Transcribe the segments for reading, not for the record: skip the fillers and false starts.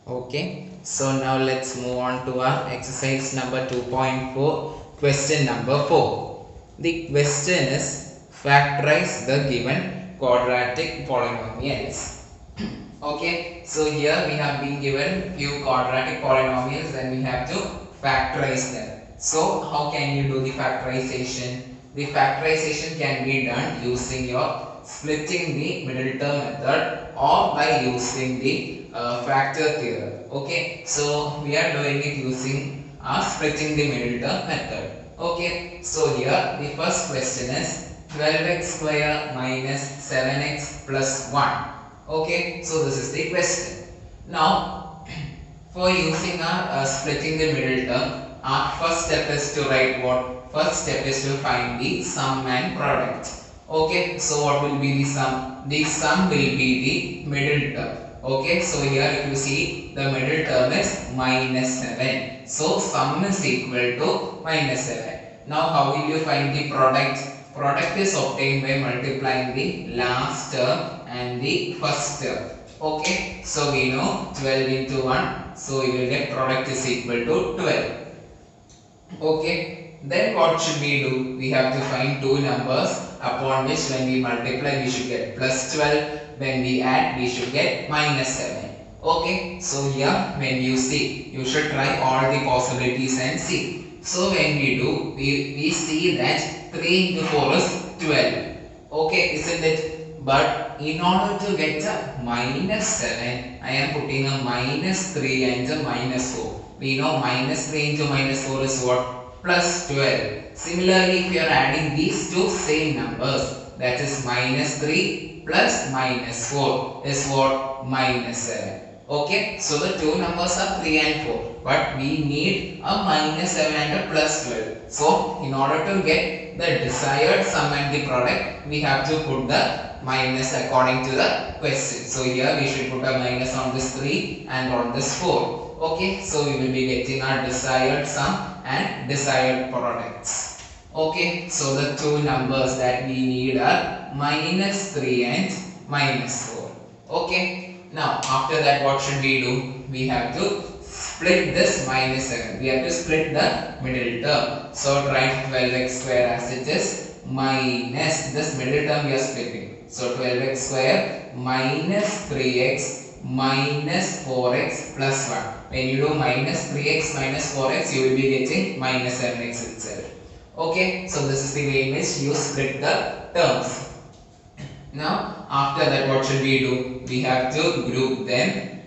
Okay, so now let's move on to our exercise number 2.4, question number 4. The question is factorize the given quadratic polynomials. Okay, so here we have been given few quadratic polynomials and we have to factorize them. So how can you do the factorization? The factorization can be done using your splitting the middle term method or by using the factor theorem. Okay, so we are doing it using splitting the middle term method. Okay, so here the first question is 12x square minus 7x plus 1. Okay, so this is the question. Now, for using our splitting the middle term, our first step is to write what? First step is to find the sum and product. Okay, so what will be the sum? The sum will be the middle term. Okay, so here if you see the middle term is minus 7. So sum is equal to minus 7. Now how will you find the product? Product is obtained by multiplying the last term and the first term. Okay, so we know 12 into 1, so we will get product is equal to 12. Okay, then what should we do? We have to find two numbers upon which when we multiply we should get plus 12, when we add we should get minus 7. Okay, so here when you see, you should try all the possibilities and see. So when we do, we see that 3 into 4 is 12. Okay, isn't it? But in order to get a minus 7, I am putting a minus 3 and a minus 4. We know minus 3 into minus 4 is what? Plus 12. Similarly, if you are adding these two same numbers, that is minus 3 plus minus 4 is what? Minus 7. Okay, so the two numbers are 3 and 4, but we need a minus 7 and a plus 12. So, in order to get the desired sum and the product, we have to put the minus according to the question. So, here we should put a minus on this 3 and on this 4. Okay, so we will be getting our desired sum and desired products. Okay, so the two numbers that we need are minus 3 and minus 4. Okay. Now, after that, what should we do? We have to split this minus 7. We have to split the middle term. So, write 12x square as it is minus this middle term we are splitting. So, 12x square minus 3x minus 4x plus 1. When you do minus 3x minus 4x, you will be getting minus 7x itself. Okay, so this is the way in which you split the terms. Now, after that, what should we do? We have to group them,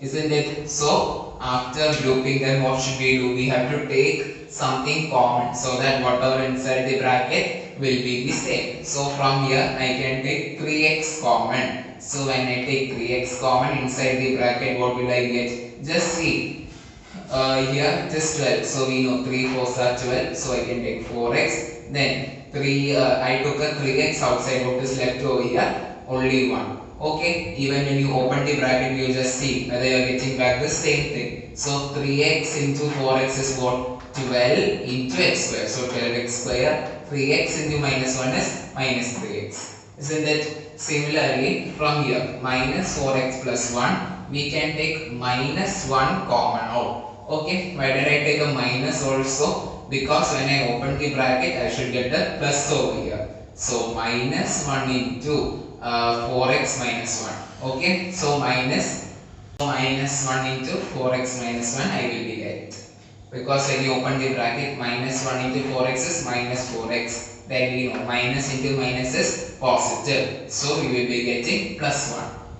isn't it? So, after grouping them, what should we do? We have to take something common so that whatever inside the bracket will be the same. So, from here, I can take 3x common. So, when I take 3x common inside the bracket, what will I get? Just see. Here it is 12. So, we know 3 4s are 12. So, I can take 4x. Then, I took a 3x outside. What is left over here? Only 1. Okay, even when you open the bracket, you just see whether you are getting back the same thing. So 3x into 4x is what? 12 into x square. So 12x square, 3x into minus 1 is minus 3x. Isn't it? Similarly, from here, minus 4x plus 1, we can take minus 1 common out. Okay, why did I take a minus also? Because when I open the bracket, I should get a plus over here. So minus 1 into 4x minus 1. Okay, so minus 1 into 4x minus 1 I will be get. Because when you open the bracket, minus 1 into 4x is minus 4x. Then we know minus into minus is positive. So we will be getting plus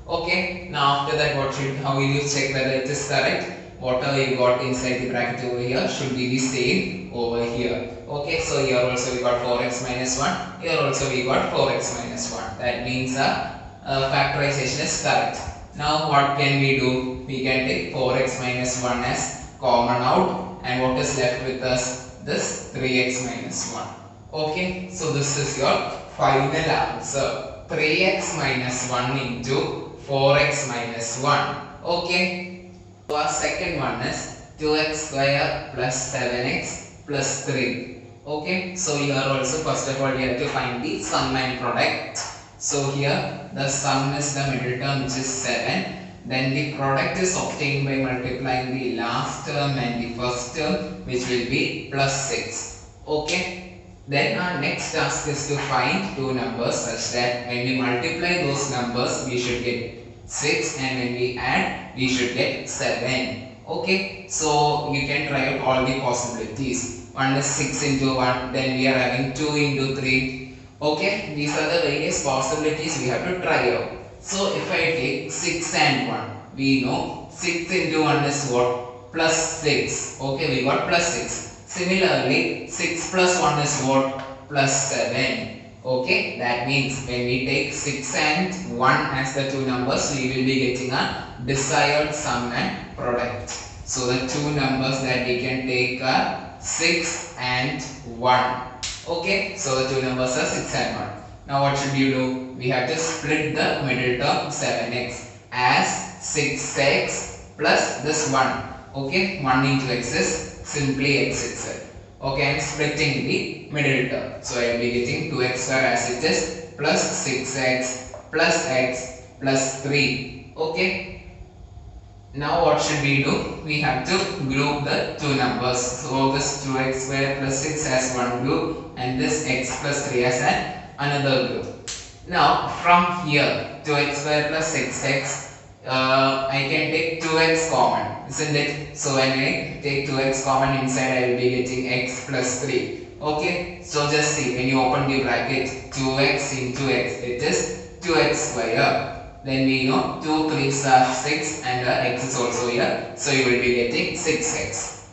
1. Okay, now after that, how will you check whether it is correct? Whatever you got inside the bracket over here should be the same over here. Okay, so here also we got 4x minus 1. Here also we got 4x minus 1. That means factorization is correct. Now what can we do? We can take 4x minus 1 as common out. And what is left with us? This 3x minus 1. Okay, so this is your final answer. 3x minus 1 into 4x minus 1. Okay. So our second one is 2x square plus 7x plus 3. Okay, so here also first of all we have to find the sum and product. So here the sum is the middle term which is 7 then the product is obtained by multiplying the last term and the first term, which will be plus 6. Okay. Then our next task is to find two numbers such that when we multiply those numbers, we should get 6, and when we add, we should get 7. Okay. So you can try out all the possibilities. One is 6 into 1, then we are having 2 into 3. Okay. These are the various possibilities we have to try out. So if I take 6 and 1, we know 6 into 1 is what? Plus 6. Okay, we got plus 6. Similarly, 6 plus 1 is what? Plus 7. Okay, that means when we take 6 and 1 as the two numbers, we will be getting a desired sum and product. So the two numbers that we can take are 6 and 1. Okay, so the two numbers are 6 and 1. Now what should you do? We have to split the middle term 7x as 6x plus this 1. Okay, 1 into x is simply x itself. Okay, I am splitting the middle term. So I will be getting 2x square as it is plus 6x plus x plus 3. Okay. Now what should we do? We have to group the two numbers. So this 2x square plus 6 as one group and this x plus 3 as another group. Now from here 2x square plus 6x, I can take 2x common, isn't it? So when I take 2x common inside, I will be getting x plus 3. Okay, so just see, when you open the bracket 2x into x, it is 2x square. Then we know 2 3s are 6 and x is also here, so you will be getting 6x.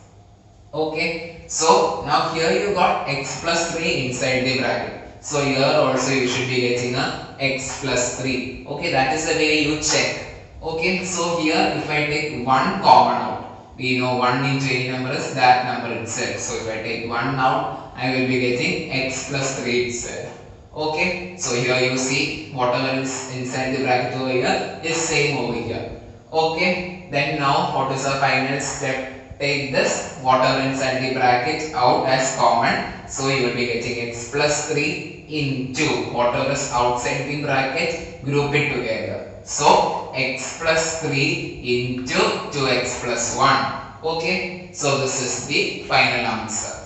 Okay, so now here you got x plus 3 inside the bracket. So here also you should be getting a x plus 3. Okay, that is the way you check. Okay, so here if I take 1 common out, we know 1 into any number is that number itself. So if I take 1 out, I will be getting x plus 3 itself. Okay, so here you see whatever is inside the bracket over here is same over here. Okay, then now what is the final step? Take this whatever inside the bracket out as common. So you will be getting x plus 3 into whatever is outside the bracket, group it together. So x plus 3 into 2x plus 1. Okay, so this is the final answer.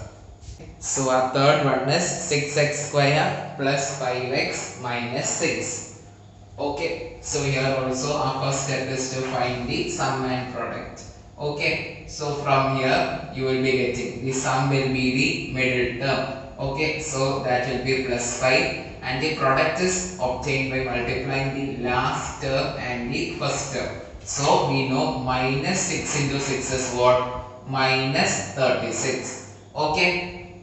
So our third one is 6x square plus 5x minus 6. Okay, so here also our first step is to find the sum and product. Okay, so from here you will be getting the sum will be the middle term. Okay, so that will be plus 5, and the product is obtained by multiplying the last term and the first term. So we know minus 6 into 6 is what? Minus 36. Okay,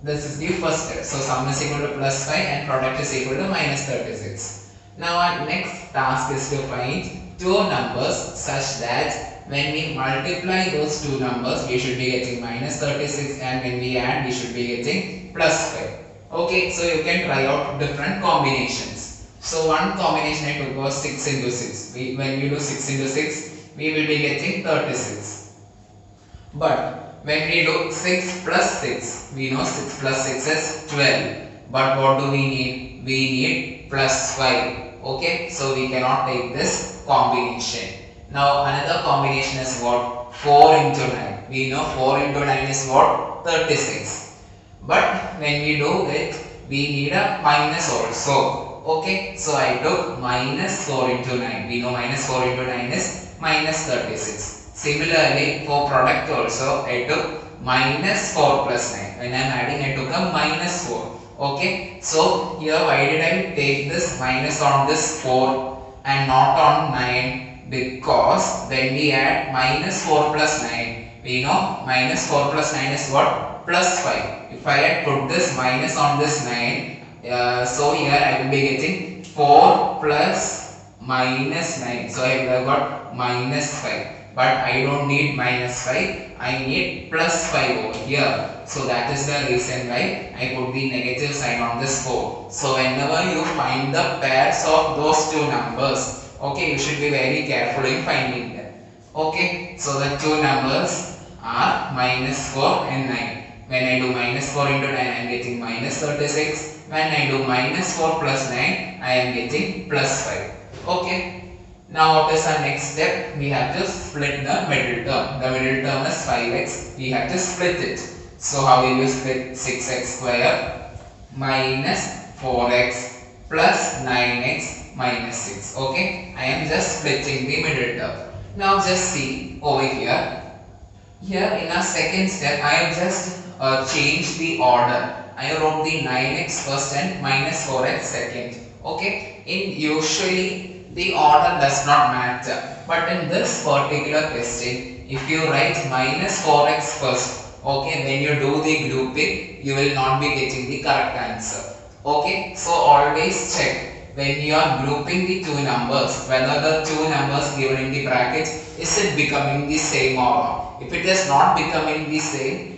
this is the first step. So sum is equal to plus 5 and product is equal to minus 36. Now our next task is to find two numbers such that when we multiply those two numbers, we should be getting minus 36, and when we add, we should be getting plus 5. Okay, so you can try out different combinations. So one combination I took was 6 into 6. When you do 6 into 6, we will be getting 36. But when we do 6 plus 6, we know 6 plus 6 is 12. But what do we need? We need plus 5. Okay, so we cannot take this combination. Now another combination is what? 4 into 9. We know 4 into 9 is what? 36. But when we do it, we need a minus also. Okay, so I took minus 4 into 9. We know minus 4 into 9 is minus 36. Similarly, for product also, I took minus 4 plus 9. When I am adding, I took a minus 4. Okay, so here why did I take this minus on this 4 and not on 9? Because when we add minus 4 plus 9, we know minus 4 plus 9 is what? Plus 5. If I had put this minus on this 9, so here I will be getting 4 plus minus 9. So I have got minus 5. But I don't need minus 5. I need plus 5 over here. So that is the reason why I put the negative sign on this 4. So whenever you find the pairs of those two numbers, okay, you should be very careful in finding them. Okay, so the two numbers are minus 4 and 9. When I do minus 4 into 9, I am getting minus 36. When I do minus 4 plus 9, I am getting plus 5. Okay. Now what is our next step? We have to split the middle term. The middle term is 5x. We have to split it. So how will you split 6x square minus 4x plus 9x minus 6? Okay, I am just splitting the middle term. Now just see over here. Here in our second step, I have just changed the order. I wrote the 9x first and minus 4x second. Okay, in usually the order does not matter, but in this particular question, if you write minus 4x first, okay, when you do the grouping, you will not be getting the correct answer. Okay, so always check when you are grouping the two numbers, whether the two numbers given in the bracket is it becoming the same or not. If it is not becoming the same,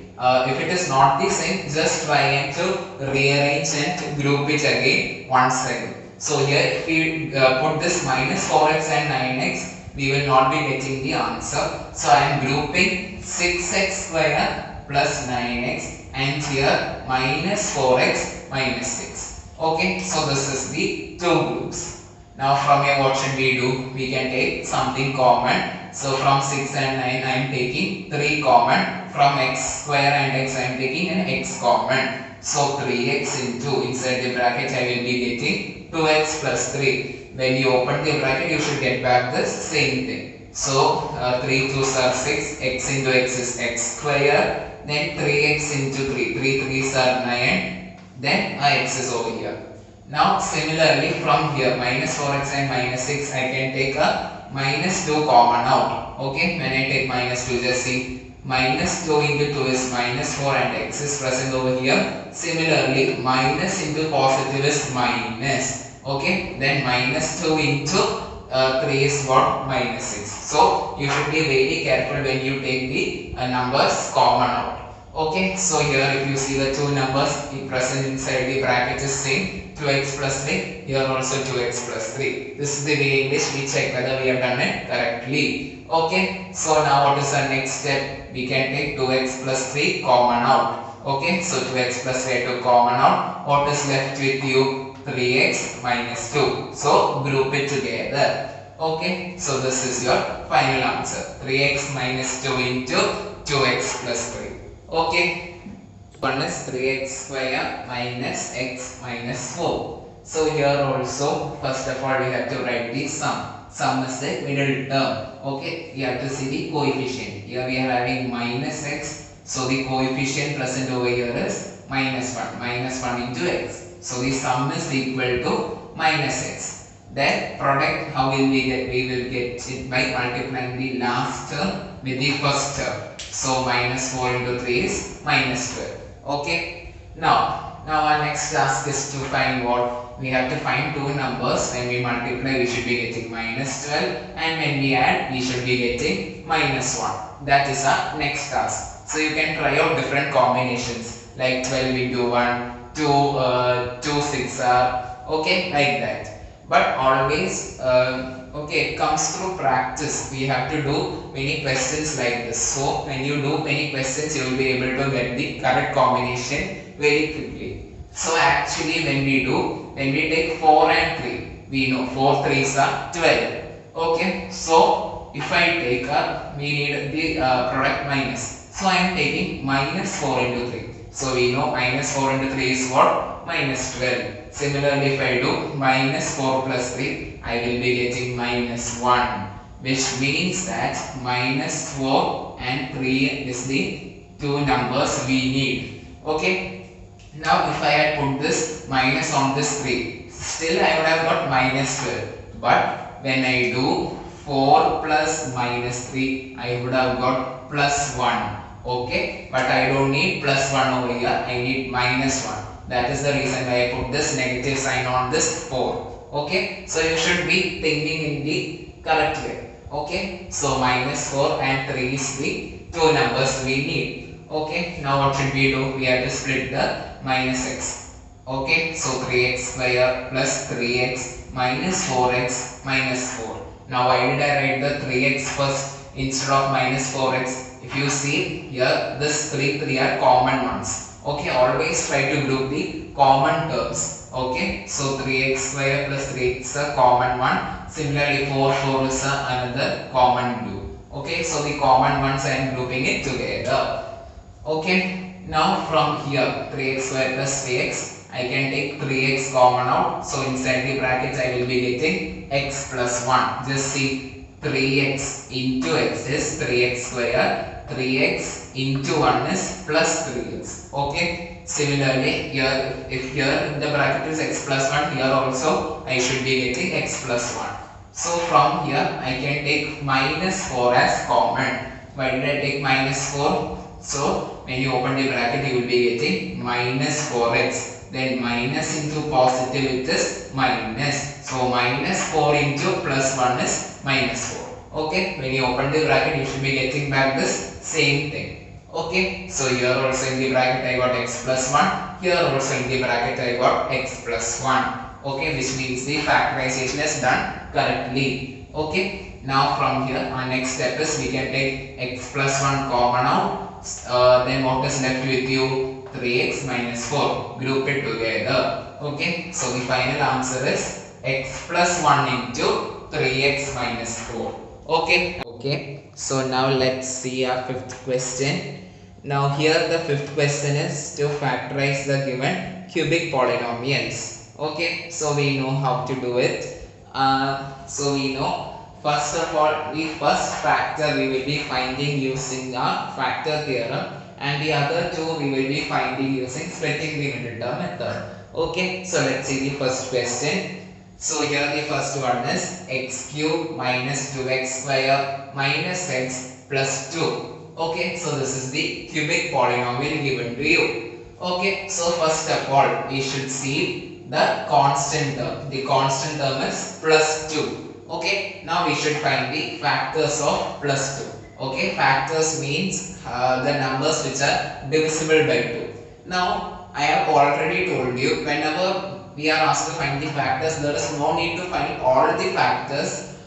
just try and to rearrange and group it again once again. So here if we put this minus 4x and 9x, we will not be getting the answer. So I am grouping 6x square plus 9x and here minus 4x minus 6. Okay, so this is the two groups. Now from here what should we do? We can take something common. So from 6 and 9 I am taking 3 common. From x square and x I am taking an x common. So 3x into inside the bracket I will be getting 2x plus 3. When you open the bracket you should get back the same thing. So 3 2s are 6, x into x is x square, then 3x into 3, 3 3s are 9, then x is over here. Now similarly from here minus 4x and minus 6 I can take a minus 2 common out. Okay, when I take minus 2, just see minus 2 into 2 is minus 4 and x is present over here. Similarly minus into positive is minus. Okay, then minus 2 into 3 is what? Minus 6. So you should be very careful when you take the numbers common out. Okay, so here if you see the two numbers present inside the bracket is same, 2x plus 3, here also 2x plus 3. This is the way in which we check whether we have done it correctly. Okay, so now what is our next step? We can take 2x plus 3 common out. Okay, so 2x plus 3 to common out. What is left with you? 3x minus 2. So group it together. Okay, so this is your final answer. 3x minus 2 into 2x plus 3. Okay, one is 3x square minus x minus 4. So here also first of all we have to write the sum. Sum is the middle term. Okay, we have to see the coefficient. Here we are having minus x. So the coefficient present over here is minus 1. Minus 1 into x. So the sum is equal to minus x. Then product, how will we get? We will get it by multiplying the last term with the first term. So minus 4 into 3 is minus 12. Okay. Now our next task is to find what? We have to find two numbers. When we multiply we should be getting minus 12 and when we add we should be getting minus 1. That is our next task. So you can try out different combinations like 12 into 1, 2 6 are okay, like that. But always okay, it comes through practice. We have to do many questions like this. So when you do many questions you will be able to get the correct combination very quickly. So actually when we take 4 and 3, we know 4 3s are 12. Okay, so if I take we need the product minus. So I am taking minus 4 into 3. So we know minus 4 into 3 is what? Minus 12. Similarly, if I do minus 4 plus 3, I will be getting minus 1. Which means that minus 4 and 3 is the two numbers we need. Okay. Now if I had put this minus on this 3, still I would have got minus 12. But when I do 4 plus minus 3, I would have got plus 1. Okay, but I don't need plus 1 over here, I need minus 1. That is the reason why I put this negative sign on this 4. Okay, so you should be thinking in the correct way. Okay, so minus 4 and 3 is the two numbers we need. Okay, now what should we do? We have to split the minus x. Okay, so 3x square plus 3x minus 4x minus 4. Now why did I write the 3x first instead of minus 4x? If you see here, this 3 are common ones. Okay, always try to group the common terms. Okay, so 3x square plus 3x is a common one. Similarly 4 is another common group. Okay, so the common ones I am grouping it together. Okay, now from here 3x square plus 3x, I can take 3x common out. So inside the brackets I will be getting x plus 1. Just see 3x into x is 3x square, 3x into 1 is plus 3x. Okay, similarly here, if here the bracket is x plus 1, here also I should be getting x plus 1. So from here I can take minus 4 as common. Why did I take minus 4? So when you open the bracket you will be getting minus 4x. Then minus into positive it is minus. So minus 4 into plus 1 is minus 4. Okay, when you open the bracket you should be getting back this same thing. Okay, so here also in the bracket I got x plus 1. Here also in the bracket I got x plus 1. Okay, which means the factorization is done correctly. Okay, now from here our next step is we can take x plus 1 common out. Then what is left with you? 3x minus 4. Group it together. Okay, so the final answer is x plus 1 into 3x minus 4. Okay. Okay, so now let's see our fifth question. Now here the fifth question is to factorize the given cubic polynomials. Okay, so we know how to do it. So we know first of all the first factor we will be finding using our factor theorem, and the other two we will be finding using splitting the middle term method. Okay, so let's see the first question. So here the first one is x cube minus 2x square minus x plus 2. Okay, so this is the cubic polynomial given to you. Okay, so first of all we should see the constant term. The constant term is plus 2. Okay, now we should find the factors of plus 2. Okay, factors means the numbers which are divisible by 2. Now I have already told you, whenever we are asked to find the factors, there is no need to find all the factors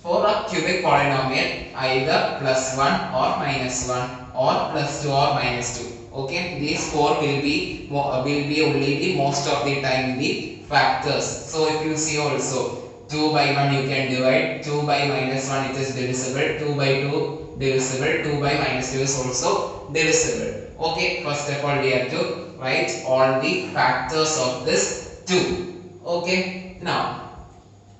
for a cubic polynomial, either plus 1 or minus 1 or plus 2 or minus 2. Okay, these four will be only the most of the time the factors. So if you see also 2 by 1 you can divide, 2 by minus 1 it is divisible, 2 by 2 divisible, 2 by minus 2 is also divisible. Okay, first of all we have to write all the factors of this 2. Okay, now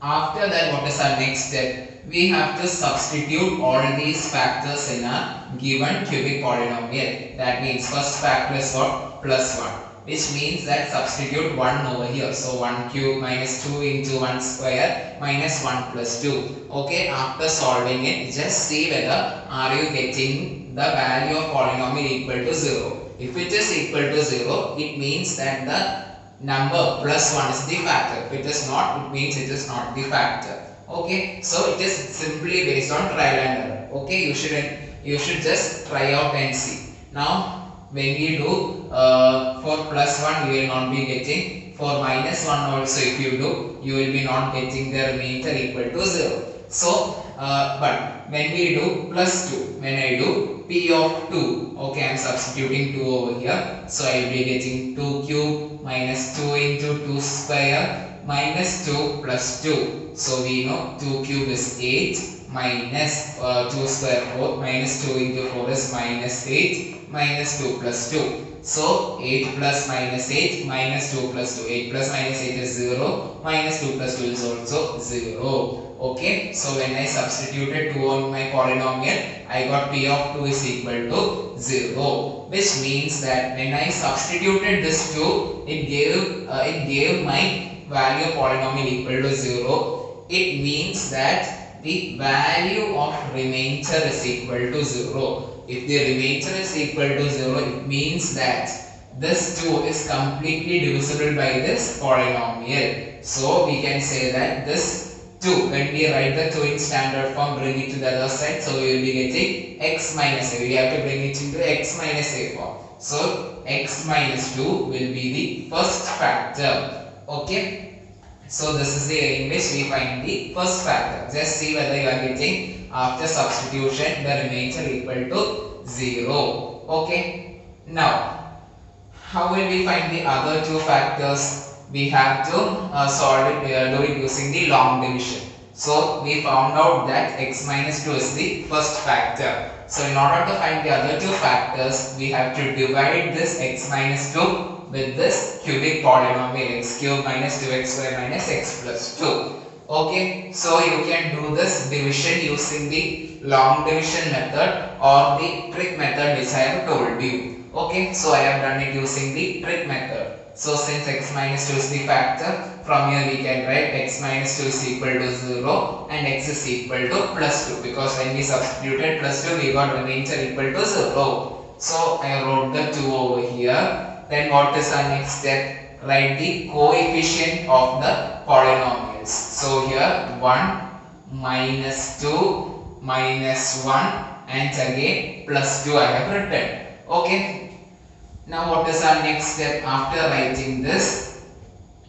after that what is our next step? We have to substitute all these factors in a given cubic polynomial. That means first factor is what? Plus 1, which means that substitute 1 over here. So 1 cube minus 2 into 1 square minus 1 plus 2. Okay, after solving it, just see whether are you getting the value of polynomial equal to 0. If it is equal to 0, it means that the number plus 1 is the factor. If it is not, it means it is not the factor. Okay, so it is simply based on trial and error. Okay, you should just try out and see. Now when we do for plus 1 you will not be getting, for minus 1 also if you do you will be not getting the remainder equal to 0. So but when we do plus 2, when I do p of 2, okay, I am substituting 2 over here, so I will be getting 2 cube minus 2 into 2 square minus 2 plus 2. So we know 2 cube is 8 minus 2 square 4, minus 2 into 4 is minus 8 minus 2 plus 2. So 8 plus minus 8 minus 2 plus 2. 8 plus minus 8 is 0, minus 2 plus 2 is also 0. Okay, so when I substituted 2 on my polynomial, I got p of 2 is equal to 0, which means that when I substituted this 2, it gave my value of polynomial equal to 0. It means that the value of remainder is equal to 0. If the remainder is equal to 0, it means that this 2 is completely divisible by this polynomial. So we can say that this 2, when we write the 2 in standard form, bring it to the other side, so we will be getting x minus a. We have to bring it into x minus a form. So x minus 2 will be the first factor. Okay, so this is the way in which we find the first factor. Just see whether you are getting after substitution the remainder equal to 0. Okay, now how will we find the other two factors? We have to solve it, do it using the long division. So we found out that x minus 2 is the first factor. So in order to find the other two factors, we have to divide this x minus 2 with this cubic polynomial x cube minus 2x square minus x plus 2. Okay, so you can do this division using the long division method or the trig method which I have told you. Okay, so I have done it using the trig method. So since x minus 2 is the factor, from here we can write x minus 2 is equal to 0 and x is equal to plus 2, because when we substituted plus 2 we got remainder equal to 0. So I wrote the 2 over here. Then what is our next step? Write the coefficient of the polynomials. So here 1 minus 2 minus 1 and again plus 2 I have written. Okay. Now what is our next step? After writing this,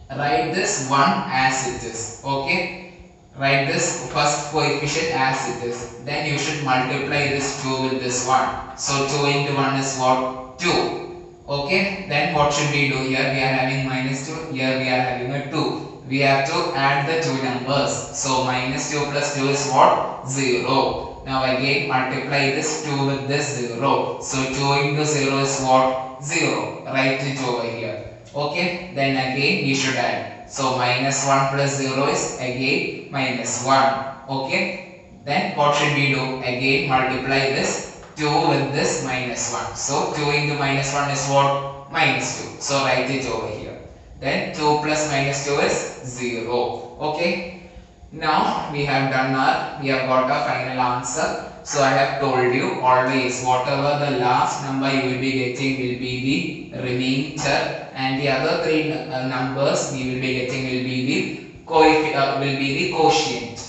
write this 1 as it is. Okay. Write this first coefficient as it is. Then you should multiply this 2 with this 1. So 2 into 1 is what? 2. Okay, then what should we do? Here we are having minus 2, here we are having a 2. We have to add the two numbers. So minus 2 plus 2 is what? 0. Now again multiply this 2 with this 0. So 2 into 0 is what? 0. Write it over here. Okay, then again we should add. So minus 1 plus 0 is again minus 1. Okay, then what should we do? Again multiply this 2 with this minus 1. So 2 into minus 1 is what? Minus 2. So write it over here. Then 2 plus minus 2 is 0. Okay. Now we have got our final answer. So I have told you always whatever the last number you will be getting will be the remainder, and the other three numbers we will be getting will be the quotient.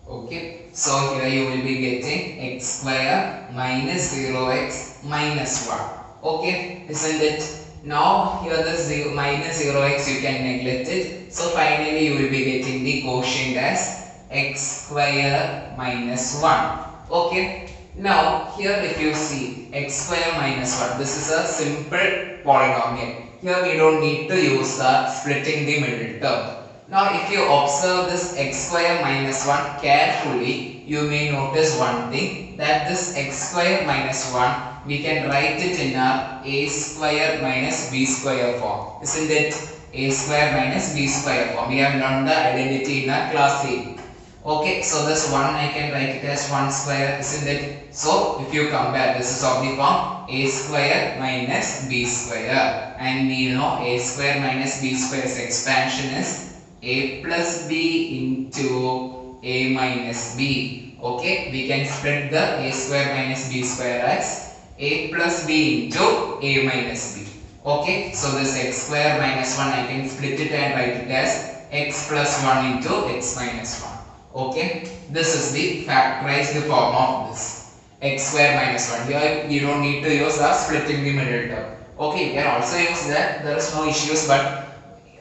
Okay, so here you will be getting x square minus 0x minus 1. Okay, isn't it? Now here the minus 0x you can neglect it. So finally you will be getting the quotient as x square minus 1. Okay, now here if you see x square minus 1, this is a simple polynomial. Here we don't need to use splitting the middle term. Now if you observe this x square minus 1 carefully, you may notice one thing, that this x square minus 1 we can write it in our a square minus b square form. Isn't it? A square minus b square form. We have learned the identity in our class 8. Okay, so this 1 I can write it as 1 square, isn't it? So if you compare, this is of the form a square minus b square, and we know a square minus b square's expansion is a plus b into a minus b. Okay, we can split the a square minus b square as a plus b into a minus b. Okay, so this x square minus 1 I can split it and write it as x plus 1 into x minus 1. Okay, this is the factorized form of this x square minus 1. Here you don't need to use splitting the middle term. Okay, you can also use that, there is no issues, but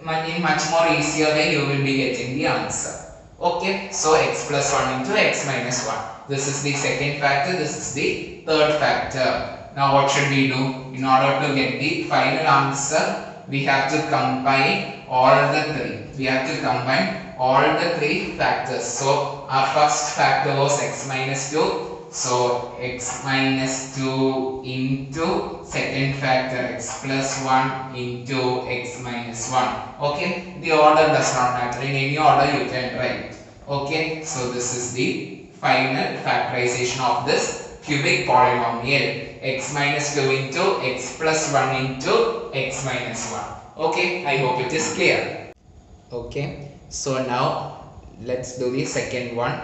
in much more easier way you will be getting the answer. Okay, so x plus 1 into x minus 1. This is the second factor, this is the third factor. Now what should we do? In order to get the final answer, we have to combine all the three. We have to combine all the three factors. So our first factor was x minus 2. So x minus 2 into second factor x plus 1 into x minus 1. Okay, the order does not matter. In any order you can write. Okay, so this is the final factorization of this cubic polynomial, x minus 2 into x plus 1 into x minus 1. Okay, I hope it is clear. Okay, so now let's do the second one.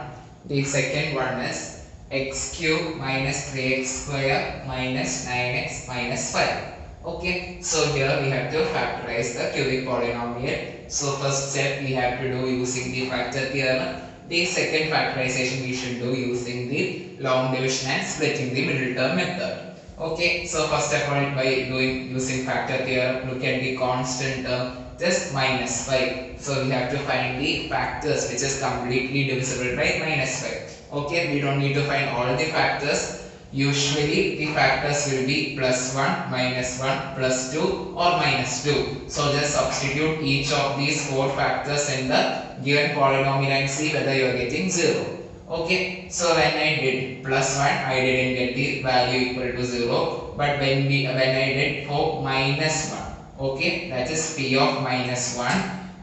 The second one is x cube minus 3x square minus 9x minus 5. Okay, so here we have to factorize the cubic polynomial. So first step we have to do using the factor theorem. The second factorization we should do using the long division and splitting the middle term method. Okay, so first of all by using factor theorem, look at the constant term, just minus 5. So we have to find the factors which is completely divisible by minus 5. Okay, we don't need to find all the factors. usually the factors will be plus 1, minus 1, plus 2 or minus 2. So just substitute each of these 4 factors in the given polynomial and see whether you are getting 0. Okay, so when I did plus 1, I didn't get the value equal to 0. But when I did for minus 1, okay, that is p of minus 1,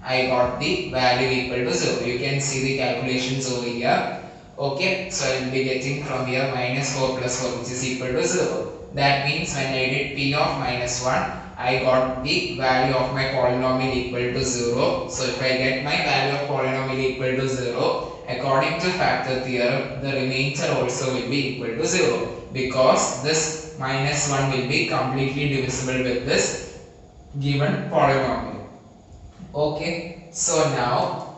I got the value equal to 0. You can see the calculations over here. Okay, so I will be getting from here minus 4 plus 4, which is equal to 0. That means when I did p of minus 1, I got the value of my polynomial equal to 0. So if I get my value of polynomial equal to 0, according to factor theorem, the remainder also will be equal to 0, because this minus 1 will be completely divisible with this given polynomial. Okay, so now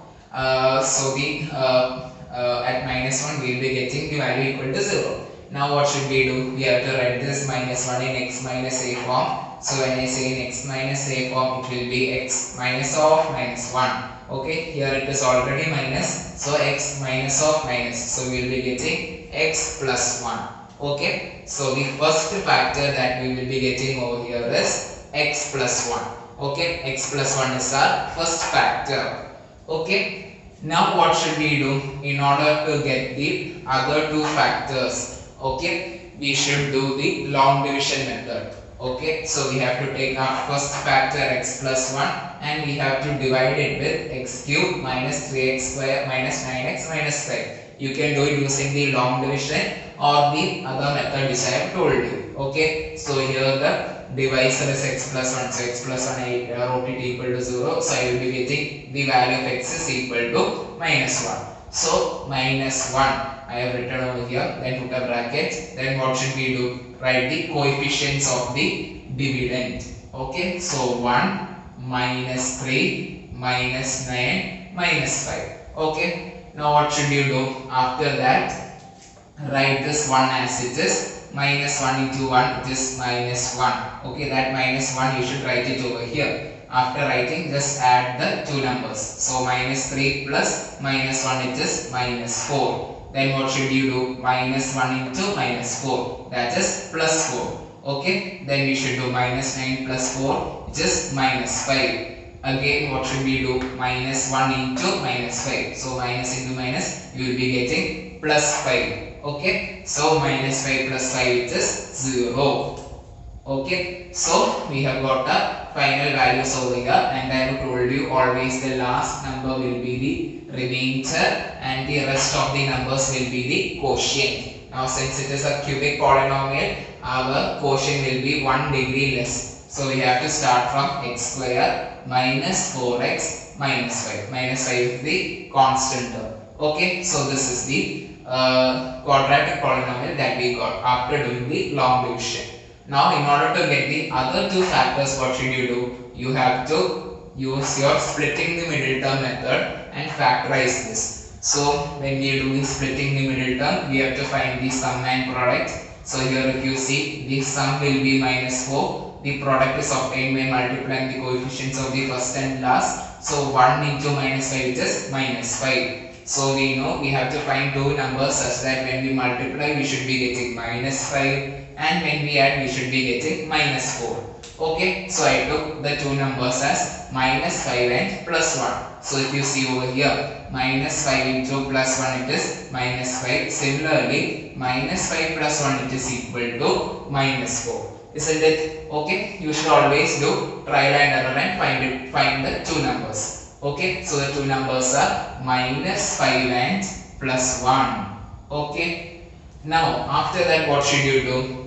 at minus 1 we will be getting the value equal to 0. Now what should we do? We have to write this minus 1 in x minus a form. So when I say in x minus a form, it will be x minus of minus 1. Okay, here it is already minus, so x minus of minus. So we will be getting x plus 1. Okay, so the first factor that we will be getting over here is x plus 1. Okay, x plus 1 is our first factor. Okay, now what should we do in order to get the other two factors? Okay, we should do the long division method. Okay, so we have to take our first factor x plus 1 and we have to divide it with x cube minus 3x square minus 9x minus 5. You can do it using the long division or the other method which I have told you. Okay, so here the divisor is x plus 1, so x plus 1 I wrote it equal to 0, so I will be getting the value of x is equal to minus 1. So minus 1 I have written over here, then put a bracket. Then what should we do? Write the coefficients of the dividend. Okay, so 1 minus 3 minus 9 minus 5. Okay, now what should you do? After that, write this 1 as it is. Minus 1 into 1, it is minus 1. Okay, that minus 1 you should write it over here. After writing, just add the two numbers. So minus 3 plus minus 1, it is minus 4. Then what should you do? Minus 1 into minus 4, that is plus 4. Okay, then we should do minus 9 plus 4, which is minus 5. Again, what should we do? Minus 1 into minus 5. So minus into minus, you will be getting plus 5. Okay, so minus 5 plus 5, it is 0. Okay, so we have got the final values over here, and I have told you always the last number will be the remainder and the rest of the numbers will be the quotient. Now since it is a cubic polynomial, our quotient will be 1 degree less. So we have to start from x square minus 4x minus 5. Minus 5 is the constant term. Okay, so this is the quadratic polynomial that we got after doing the long division. Now in order to get the other two factors, what should you do? You have to use your splitting the middle term method and factorize this. So when we do the splitting the middle term, we have to find the sum and product. So here if you see, the sum will be minus 4. The product is obtained by multiplying the coefficients of the first and last. So 1 into minus 5 is minus 5. So we know we have to find two numbers such that when we multiply, we should be getting minus 5. And when we add, we should be getting minus 4. Okay, so I took the two numbers as minus 5 and plus 1. So if you see over here, minus 5 into plus 1, it is minus 5. Similarly, minus 5 plus 1, it is equal to minus 4. Isn't it? Okay, you should always do trial and error and find the two numbers. Okay, so the two numbers are minus 5 and plus 1. Okay, now after that, what should you do?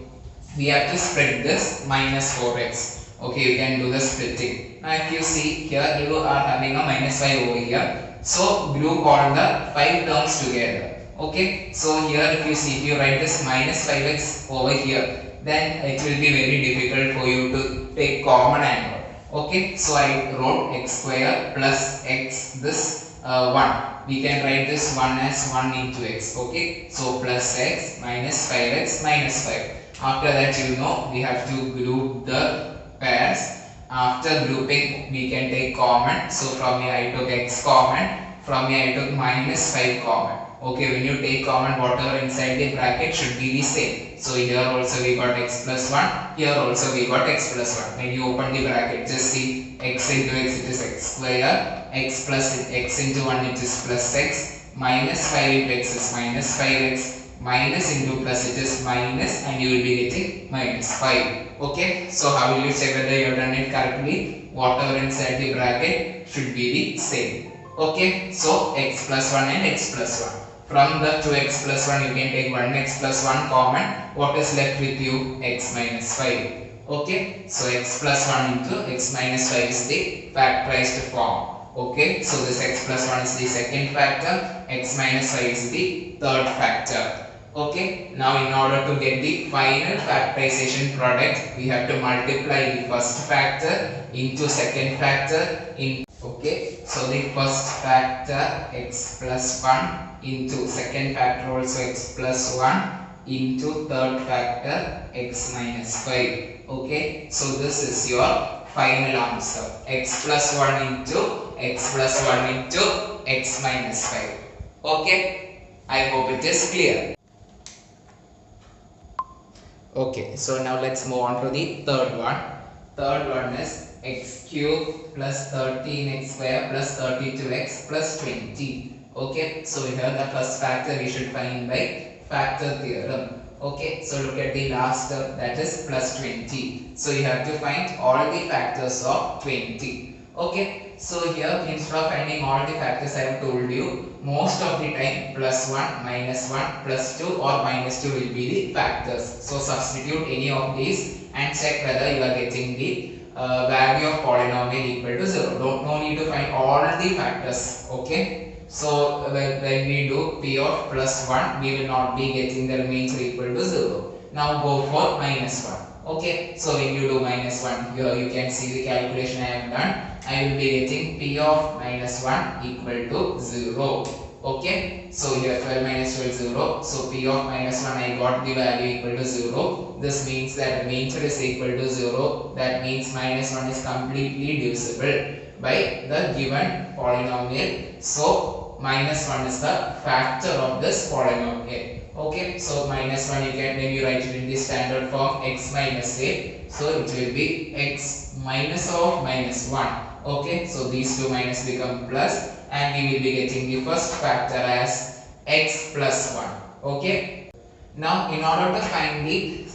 We have to split this minus 4x. Okay, you can do the splitting. Now if you see here, you are having a minus 5 over here. So group all the 5 terms together. Okay, so here if you see, if you write this minus 5x over here, then it will be very difficult for you to take common and all. Okay, so I wrote x square plus x this 1. We can write this 1 as 1 into x. Okay, so plus x minus 5x minus 5. After that, you know, we have to group the pairs. After grouping, we can take common. So from here I took x common. From here I took minus 5 common. Okay, when you take common, whatever inside the bracket should be the same. So here also we got x plus 1, here also we got x plus 1. When you open the bracket, just see x into x, it is x square, x plus x into 1, it is plus x, minus 5 into x is minus 5x, minus into plus, it is minus, and you will be getting minus 5. Okay, so how will you check whether you have done it correctly? Whatever inside the bracket should be the same. Okay, so x plus 1 and x plus 1. From the 2x plus 1, you can take 1x plus 1 common. What is left with you? X minus 5. Okay, so x plus 1 into x minus 5 is the factorized form. Okay, so this x plus 1 is the second factor, x minus 5 is the third factor. Okay, now in order to get the final factorization product, we have to multiply the first factor into second factor. Okay, so the first factor x plus 1 into second factor also x plus 1 into third factor x minus 5. Okay, so this is your final answer, x plus 1 into x plus 1 into x minus 5. Okay, I hope it is clear. Okay, so now let's move on to the third one. Third one is x cube plus 13x square plus 32x plus 20. Okay, so here the first factor we should find by factor theorem. Okay, so look at the last term, that is plus 20. So you have to find all the factors of 20. Okay, so here instead of finding all the factors, I have told you most of the time plus 1, minus 1, plus 2 or minus 2 will be the factors. So substitute any of these and check whether you are getting the value of polynomial equal to 0. No need to find all the factors. Okay. So when we do p of plus 1, we will not be getting the remainder equal to 0. Now go for minus 1. Okay, so when you do minus 1, here you can see the calculation I have done. I will be getting p of minus 1 equal to 0. Okay, so here 12 minus 12 0. So p of minus 1, I got the value equal to 0. This means that remainder is equal to 0. That means minus 1 is completely divisible by the given polynomial. So minus 1 is the factor of this polynomial. Okay, so minus 1 you can, when you write it in the standard form, x minus a, so it will be x minus of minus 1. Okay, so these two minus become plus, and we will be getting the first factor as x plus 1. Okay, now in order to find the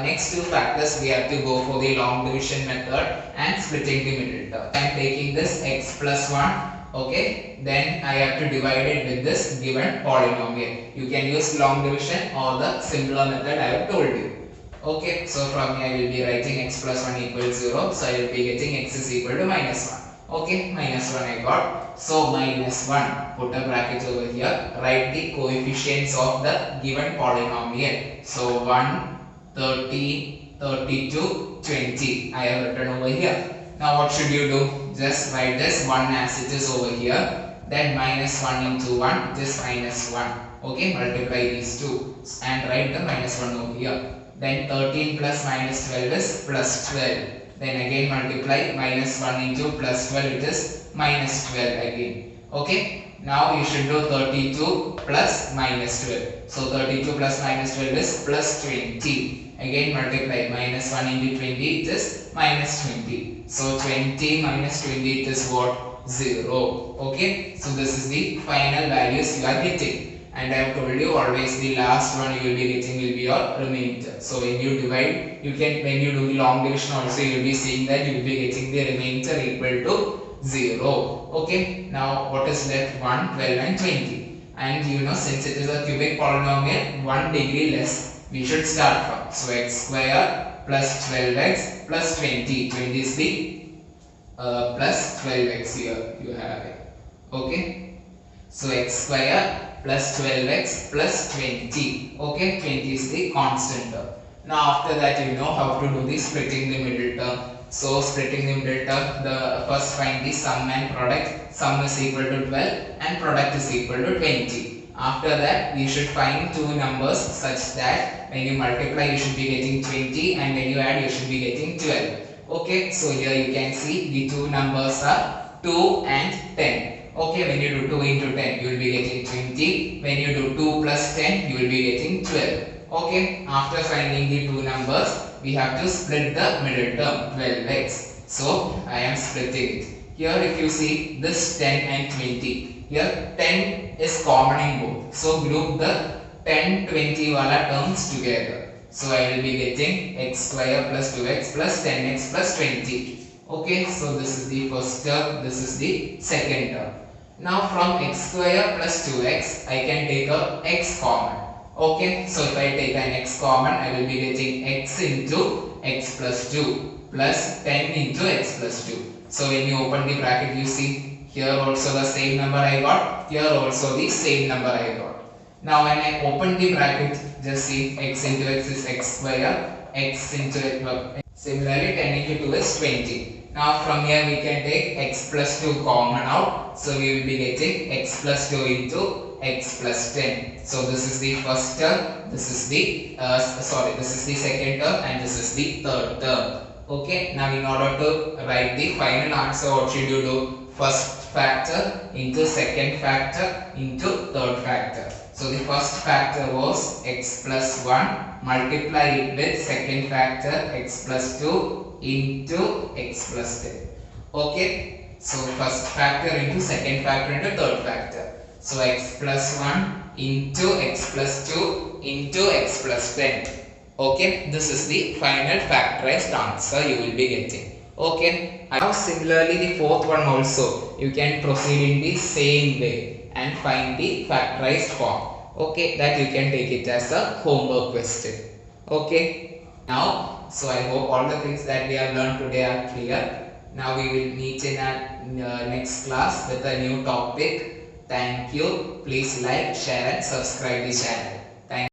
next two factors, we have to go for the long division method and splitting the middle term. I am taking this x plus 1. Okay, then I have to divide it with this given polynomial. You can use long division or the simpler method I have told you. Okay, so from here I will be writing x plus 1 equals 0. So I will be getting x is equal to minus 1. Okay, minus 1 I got. So minus 1, put a bracket over here, write the coefficients of the given polynomial. So 1, 30, 32, 20 I have written over here. Now what should you do? Just write this 1 as it is over here. Then minus 1 into 1, just minus 1. Okay, multiply these two and write the minus 1 over here. Then 13 plus minus 12 is plus 12. Then again multiply minus 1 into plus 12, it is minus 12 again. Okay, now you should do 32 plus minus 12. So 32 plus minus 12 is plus 20. Again multiply minus 1 into 20, it is minus 20. So 20 minus 20, it is what? 0. Okay, so this is the final values you are getting. And I have told you always the last one you will be getting will be your remainder. So when you divide, you can, when you do the long division also, you will be seeing that you will be getting the remainder equal to 0. Okay, now what is left? 1, 12 and 20. And you know, since it is a cubic polynomial, 1 degree less we should start from. So x square plus 12x plus 20. 20 is the plus 12x here you have it. Okay, so x square plus 12x plus 20. Okay, 20 is the constant term. Now after that you know how to do the splitting the middle term. So splitting the middle term, the first find the sum and product. Sum is equal to 12 and product is equal to 20. After that we should find two numbers such that when you multiply you should be getting 20 and when you add you should be getting 12. Okay, so here you can see the two numbers are 2 and 10. Okay, when you do 2 into 10, you will be getting 20. When you do 2 plus 10, you will be getting 12. Okay, after finding the two numbers, we have to split the middle term, 12x. So, I am splitting it. Here if you see this 10 and 20, here 10 is common in both. So, group the 10, 20 wala terms together. So, I will be getting x square plus 2x plus 10x plus 20. Okay, so this is the first term, this is the second term. Now from x square plus 2x, I can take a x common. Okay, so if I take an x common, I will be getting x into x plus 2 plus 10 into x plus 2. So when you open the bracket, you see here also the same number I got, here also the same number I got. Now when I open the bracket, just see x into x is x square, x into x. Similarly 10 into 2 is 20. Now from here we can take x plus 2 common out. So we will be getting x plus 2 into x plus 10. So this is the first term, this is the this is the second term and this is the third term. Okay, now in order to write the final answer, what should you do? First factor into second factor into third factor. So the first factor was x plus 1, multiply it with second factor x plus 2 into x plus 10. Okay, so first factor into second factor into third factor. So x plus 1 into x plus 2 into x plus 10. Okay, this is the final factorized answer you will be getting. Okay, now similarly the fourth one also you can proceed in the same way and find the factorized form. Okay, that you can take it as a homework question. Okay, now so I hope all the things that we have learned today are clear. Now we will meet in our next class with a new topic. Thank you. Please like, share and subscribe the channel.